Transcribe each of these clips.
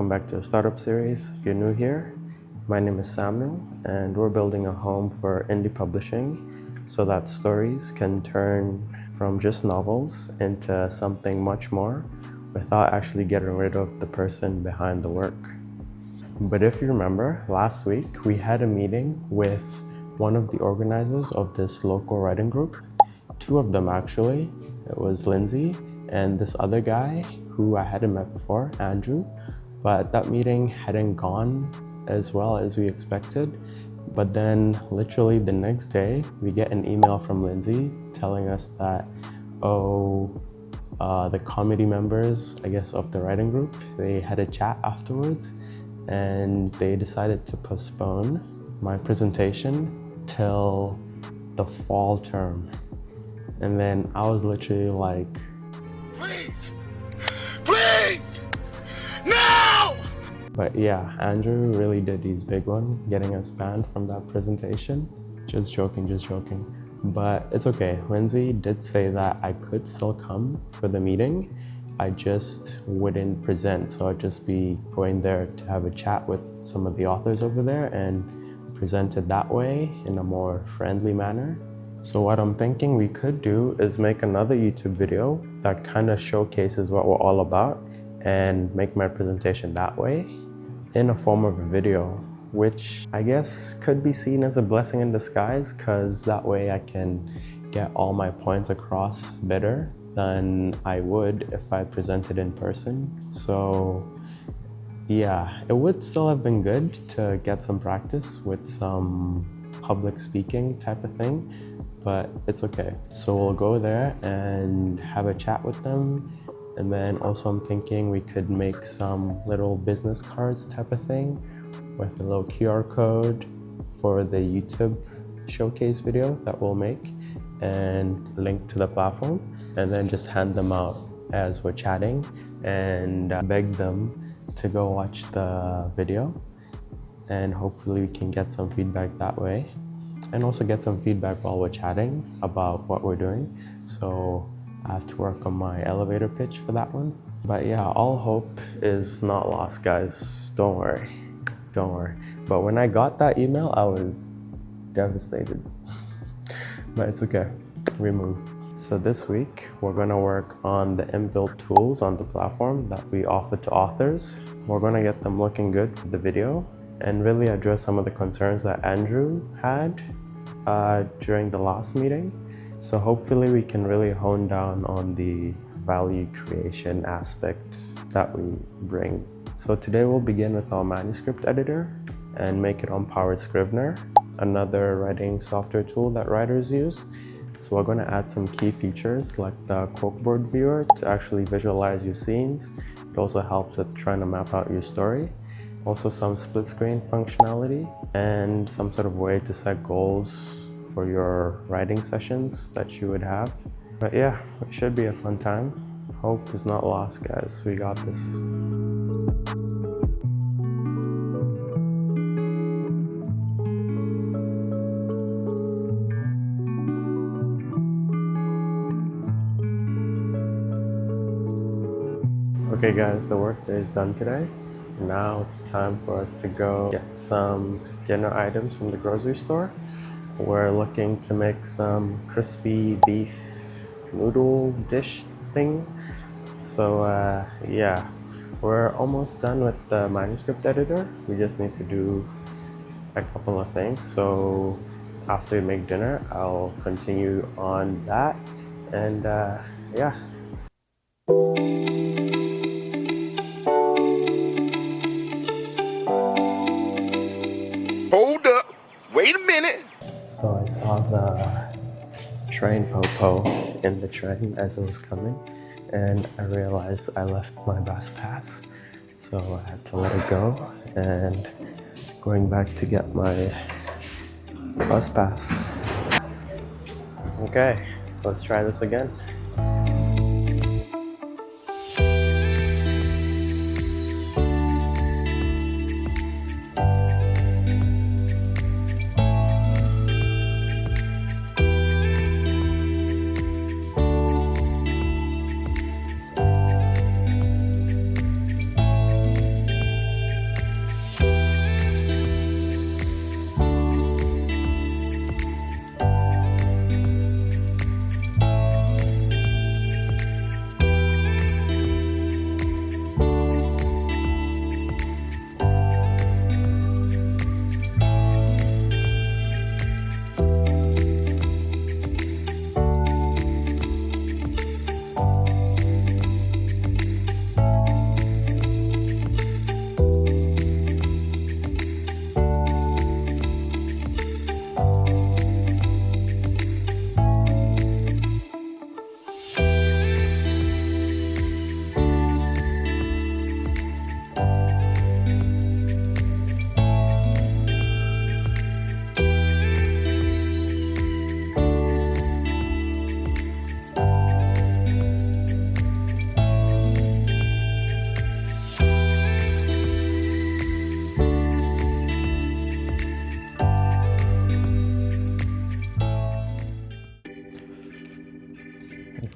welcome back to the Startup Series. If you're new here, my name is Samuel, and we're building a home for indie publishing so that stories can turn from just novels into something much more without actually getting rid of the person behind the work. But if you remember, last week we had a meeting with one of the organizers of this local writing group. Two of them actually. It was Lindsay and this other guy who I hadn't met before, Andrew. But that meeting hadn't gone as well as we expected. But then literally the next day, we get an email from Lindsay telling us that, the committee members, I guess, of the writing group, they had a chat afterwards and they decided to postpone my presentation till the fall term. And then I was literally like, Please, no! But yeah, Andrew really did his big one, getting us banned from that presentation. Just joking. But it's okay. Lindsay did say that I could still come for the meeting. I just wouldn't present, so I'd just be going there to have a chat with some of the authors over there and present it that way in a more friendly manner. So what I'm thinking we could do is make another YouTube video that kind of showcases what we're all about and make my presentation that way in a form of a video, which I guess could be seen as a blessing in disguise, because that way I can get all my points across better than I would if I presented in person. So yeah, it would still have been good to get some practice with some public speaking type of thing, but it's okay. So we'll go there and have a chat with them. And then also I'm thinking we could make some little business cards type of thing with a little QR code for the YouTube showcase video that we'll make and link to the platform, and then just hand them out as we're chatting and beg them to go watch the video, and hopefully we can get some feedback that way, and also get some feedback while we're chatting about what we're doing. So I have to work on my elevator pitch for that one. But yeah, all hope is not lost, guys. Don't worry. But when I got that email, I was devastated. But it's okay, we move. So this week, we're gonna work on the inbuilt tools on the platform that we offer to authors. We're gonna get them looking good for the video and really address some of the concerns that Andrew had during the last meeting. So hopefully we can really hone down on the value creation aspect that we bring. So today we'll begin with our manuscript editor and make it on PowerScrivener, another writing software tool that writers use. So we're going to add some key features like the corkboard viewer to actually visualize your scenes. It also helps with trying to map out your story. Also some split screen functionality and some sort of way to set goals for your writing sessions that you would have. But yeah, it should be a fun time. Hope is not lost, guys. We got this. Okay guys, the workday is done today. Now it's time for us to go get some dinner items from the grocery store. We're looking to make some crispy beef noodle dish thing. So yeah, we're almost done with the manuscript editor. We just need to do a couple of things. So after we make dinner, I'll continue on that. And yeah. Hold up, wait a minute. So I saw the train popo in the train as it was coming, and I realized I left my bus pass. So I had to let it go and going back to get my bus pass. Okay, let's try this again.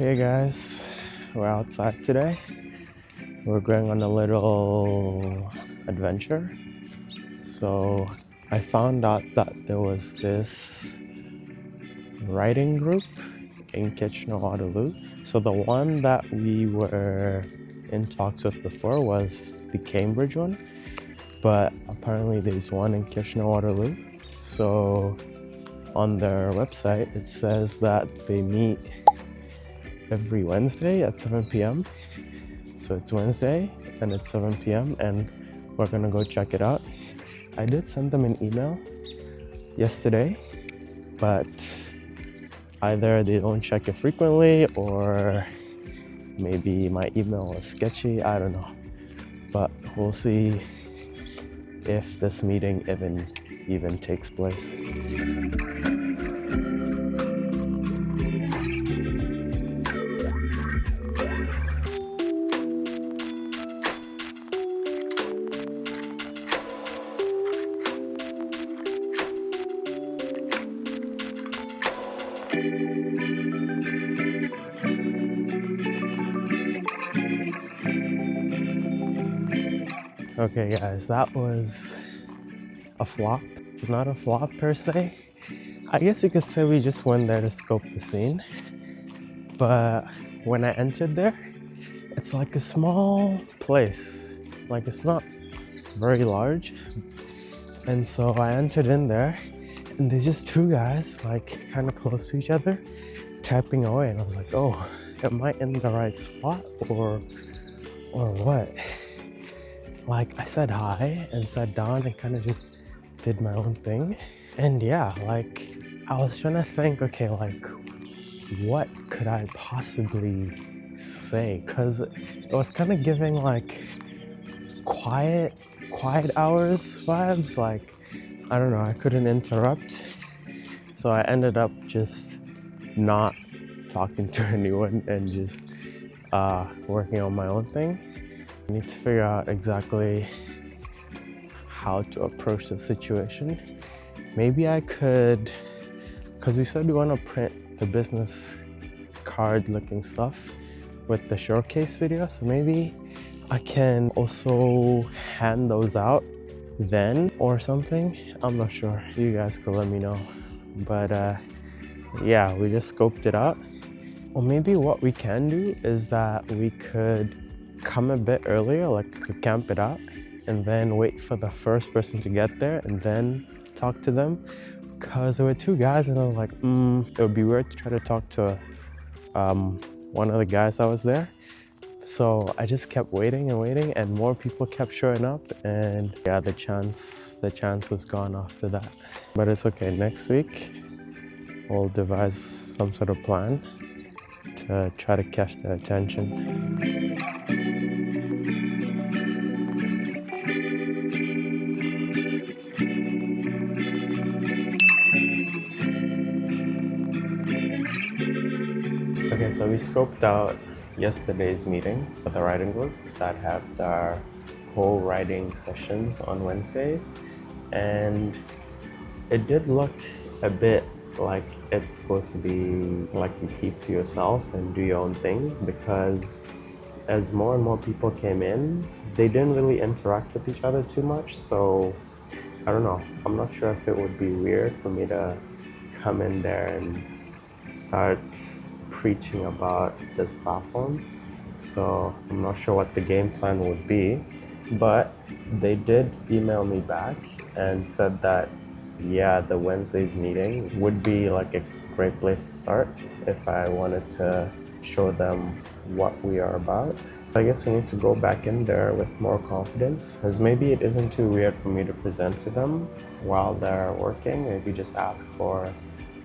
Okay guys, we're outside today. We're going on a little adventure. So I found out that there was this writing group in Kitchener-Waterloo. So the one that we were in talks with before was the Cambridge one, but apparently there's one in Kitchener-Waterloo. So on their website it says that they meet every Wednesday at 7 p.m. So it's Wednesday and it's 7 p.m. and we're gonna go check it out. I did send them an email yesterday, but either they don't check it frequently or maybe my email was sketchy, I don't know. But we'll see if this meeting even takes place. Okay guys, that was a flop. Not a flop per se. I guess you could say we just went there to scope the scene. But when I entered there, it's like a small place. Like it's not very large. And so I entered in there and there's just two guys like kind of close to each other typing away. And I was like, oh, am I in the right spot or what? Like I said hi and sat down and kind of just did my own thing. And yeah, like I was trying to think, okay, like what could I possibly say? Cause it was kind of giving like quiet hours vibes. Like, I don't know, I couldn't interrupt. So I ended up just not talking to anyone and just working on my own thing. I need to figure out exactly how to approach the situation. Maybe I could, because we said we want to print the business card looking stuff with the showcase video. So maybe I can also hand those out then or something. I'm not sure. You guys could let me know. But yeah, we just scoped it out. Or maybe what we can do is that we could come a bit earlier, like could camp it out and then wait for the first person to get there and then talk to them. Because there were two guys and I was like, it would be weird to try to talk to one of the guys that was there. So I just kept waiting and waiting and more people kept showing up and yeah, the chance was gone after that. But it's okay, next week we'll devise some sort of plan to try to catch their attention. Okay, so we scoped out yesterday's meeting for the writing group that have their co-writing sessions on Wednesdays, and it did look a bit like it's supposed to be like you keep to yourself and do your own thing, because as more and more people came in, they didn't really interact with each other too much. So I don't know, I'm not sure if it would be weird for me to come in there and start preaching about this platform. So I'm not sure what the game plan would be, but they did email me back and said that yeah, the Wednesday's meeting would be like a great place to start if I wanted to show them what we are about. I guess we need to go back in there with more confidence, because maybe it isn't too weird for me to present to them while they're working. Maybe just ask for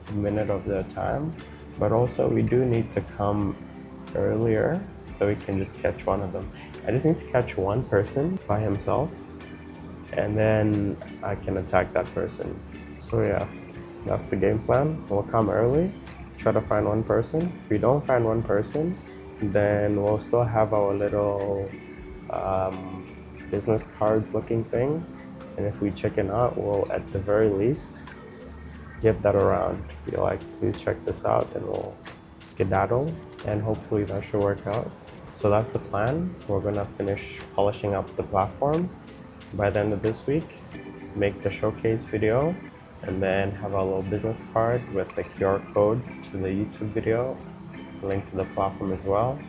a minute of their time. But also we do need to come earlier so we can just catch one of them. I just need to catch one person by himself and then I can attack that person. So yeah, that's the game plan. We'll come early, try to find one person. If we don't find one person, then we'll still have our little business cards looking thing. And if we chicken out, we'll at the very least give that around. Be like, please check this out, and we'll skedaddle. and hopefully that should work out. So that's the plan. We're gonna finish polishing up the platform by the end of this week, make the showcase video, and then have a little business card with the QR code to the YouTube video, link to the platform as well.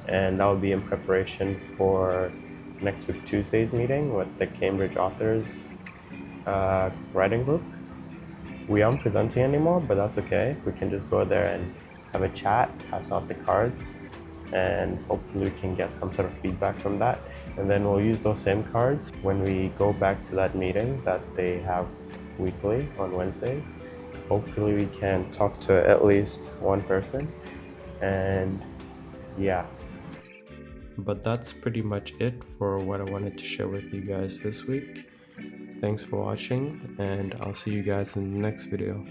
And that will be in preparation for next week Tuesday's meeting with the Cambridge Authors writing group. We aren't presenting anymore, but that's okay. We can just go there and have a chat, pass out the cards, and hopefully we can get some sort of feedback from that. And then we'll use those same cards when we go back to that meeting that they have weekly on Wednesdays. Hopefully we can talk to at least one person, and yeah. But that's pretty much it for what I wanted to share with you guys this week. Thanks for watching, and I'll see you guys in the next video.